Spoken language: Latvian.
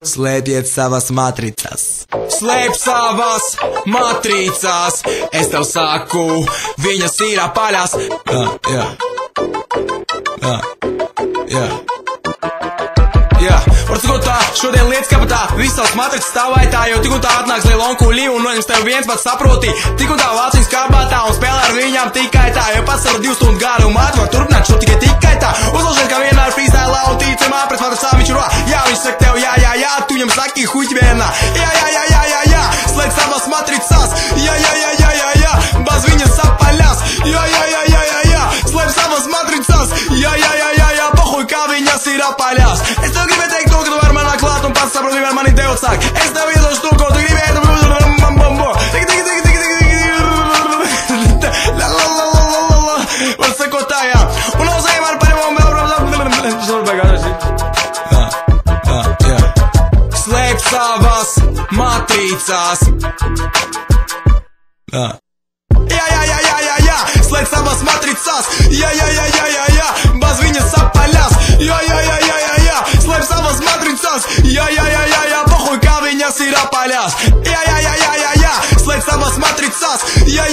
Slēpiet savas matricas. Slēp savas matricas. Es tev saku, viņas ir apaļās. Var tik un tā, šodien lietas kabatā, viss savas matricas stāvaitā, jo tik un tā atnāks liela onkuļi un noņems tev viens pats saproti. Tik un tā vāciņas kabātā un spēlē ar viņām tikai tā, jo pats ar 2 stundu garu mātu var turpināt šo tikai tā. Uzlaužiet kā vienmēr freestyle un ticamā pret matricām viņš ro. Jā, viņš saka tev jā, tu viņam saki huķi vienā. Jā, slēdz savas matricas. Jā, baz viņas apaļās. Jā, slēdz savas matricas. Jā, pohuj kā viņas ir apaļās. Es tev gribēju teikt to, ka tu vari manā klāt un pats saproti, var mani tev sāk. Es tev iedošu to, ko tu gribēji. Var sakot tā, jā. Un auzējiem ar paņemam. Slēp savas matricas. Jā, slēdz savas matricas. Jā, baz viņas apaļās. Jā, slēp savas matricas. Jā, pohuj kā viņas ir apaļās. Jā, slēdz savas matricas. Jā,